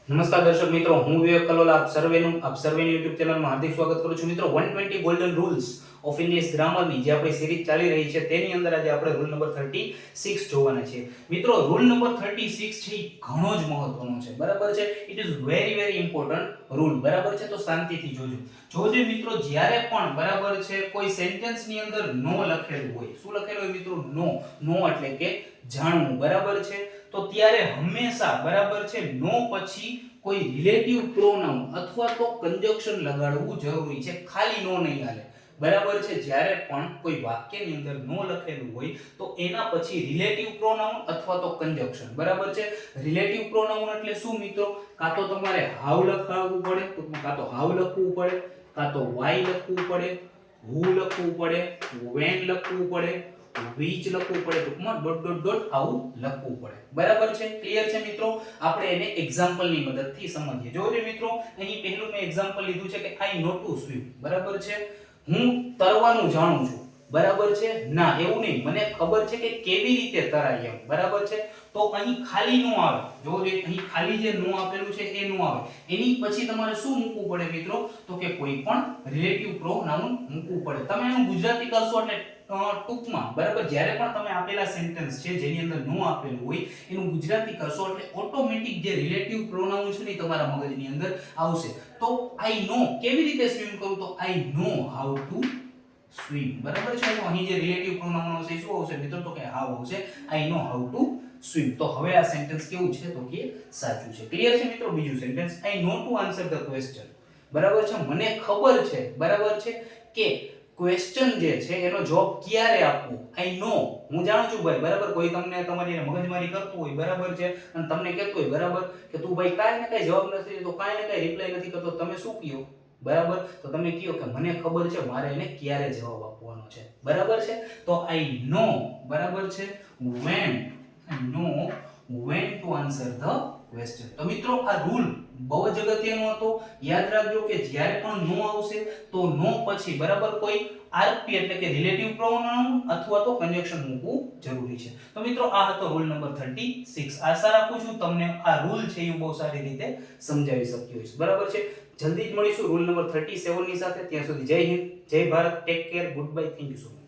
નમસ્કાર દર્શક મિત્રો, હું વિવેક કલોલા આપ સર્વેની YouTube ચેનલમાં હાર્દિક સ્વાગત કરું છું. મિત્રો 120 ગોલ્ડન રૂલ્સ ઓફ ઇંગ્લિશ ગ્રામરની જે આપણી સિરીઝ ચાલી રહી છે તેની અંદર આજે આપણે રૂલ નંબર 36 જોવાના છે. મિત્રો રૂલ નંબર 36 છે એ ઘણો જ મહત્વનો છે, બરાબર છે. It is very important rule, બરાબર છે. તો શાંતિથી જોજો મિત્રો. જ્યારે પણ બરાબર છે કોઈ સેન્ટેન્સ ની અંદર નો લખેલું હોય, શું લખેલું હોય મિત્રો? નો એટલે કે જાણવું, બરાબર છે. તો ત્યારે હંમેશા બરાબર છે નો પછી કોઈ રિલેટિવ પ્રોનાઉન અથવા તો કંજક્શન લગાડવું જરૂરી છે. ખાલી નો નહીં હાલે, બરાબર છે. જ્યારે પણ કોઈ વાક્યની અંદર નો લખેલું હોય તો એના પછી રિલેટિવ પ્રોનાઉન અથવા તો કંજક્શન, બરાબર છે. રિલેટિવ પ્રોનાઉન એટલે શું મિત્રો? કાં તો તમારે હાવ લખાવવું પડે, તો કાં તો હાવ લખવું પડે, કાં તો વાય લખવું પડે, હુ લખવું પડે, વેન લખવું પડે, which લખવું પડે, ટૂંકમાં ડોટ આવું લખવું પડે, બરાબર છે. ક્લિયર છે મિત્રો? આપણે એને એક્ઝામ્પલ ની મદદથી સમજીએ. જોજો મિત્રો, અહીં પહેલું મેં એક્ઝામ્પલ લીધું છે કે આઈ નો ટુ સ્વિમ, બરાબર છે. હું તરવાનું જાણું છું, બરાબર છે. ના, એવું નહીં, મને ખબર છે કે કેવી રીતે તરાય એમ, બરાબર છે. તો અહીં ખાલી નો આવે. જોજો, અહીં ખાલી જે નો આપેલું છે એ નો આવે. એની પછી તમારે શું મૂકવું પડે મિત્રો? તો કે કોઈ પણ રિલેટિવ પ્રોનાઉન મૂકવું પડે. તમે એનું ગુજરાતી કરશો એટલે ટૂંકમાં, બરાબર, જ્યારે પણ તમે આપેલા સેન્ટેન્સ છે જેની અંદર નો આપેલું હોય એનું ગુજરાતી કરશો એટલે ઓટોમેટિક જે રિલેટિવ પ્રોનાઉન છે ને તમારા મગજની અંદર આવશે. તો આઈ નો કેવી રીતે સ્વિમ કરું? તો આઈ નો હાઉ ટુ સ્વિમ, બરાબર છે. તો અહીં જે રિલેટિવ પ્રોનાઉન આવશે શું આવશે મિત્રો? તો કે હાઉ આવશે. આઈ નો હાઉ ટુ સ્વિમ. તો હવે આ સેન્ટેન્સ કેવું છે? તો કે સાચું છે. ક્લિયર છે મિત્રો? બીજું sentence, I know to answer the question, બરાબર છે. મને ખબર છે, બરાબર છે, કે ક્વેશ્ચન જે છે એનો જવાબ ક્યારે આપવો. આઈ નો, હું જાણું છું ભાઈ, બરાબર. કોઈ તમને તમારી મગજમારી કરતું હોય, બરાબર છે, અને તમને કહેતું હોય, બરાબર, કે તું ભાઈ કાઈ ને કાઈ જવાબ નથી દેતો, કાઈ ને કાઈ રિપ્લાય નથી કરતો, તમે શું કહો? બરાબર, તો તમે કહો કે મને ખબર છે મારે એને ક્યારે જવાબ આપવાનો છે, બરાબર છે. તો આઈ નો, બરાબર છે, when, I know when to answer the question. તો મિત્રો આ રૂલ બહુ જ અગત્યનો હતો. યાદ રાખજો કે જ્યારે પણ નો આવશે તો નો પછી બરાબર કોઈ આરપી એટલે કે રિલેટિવ પ્રોનાઉન અથવા તો કંજક્શન મૂકવું જરૂરી છે. તો મિત્રો આ હતો રૂલ નંબર 36. આશા રાખું છું તમને આ રૂલ છે એ બહુ સારી રીતે સમજાવી શક્યો છે, બરાબર છે. જલ્દી જ મળીશું રૂલ નંબર 37 ની સાથે. ત્યાં સુધી જય હિન્દ, જય Bharat, take care, good bye, thank you so much.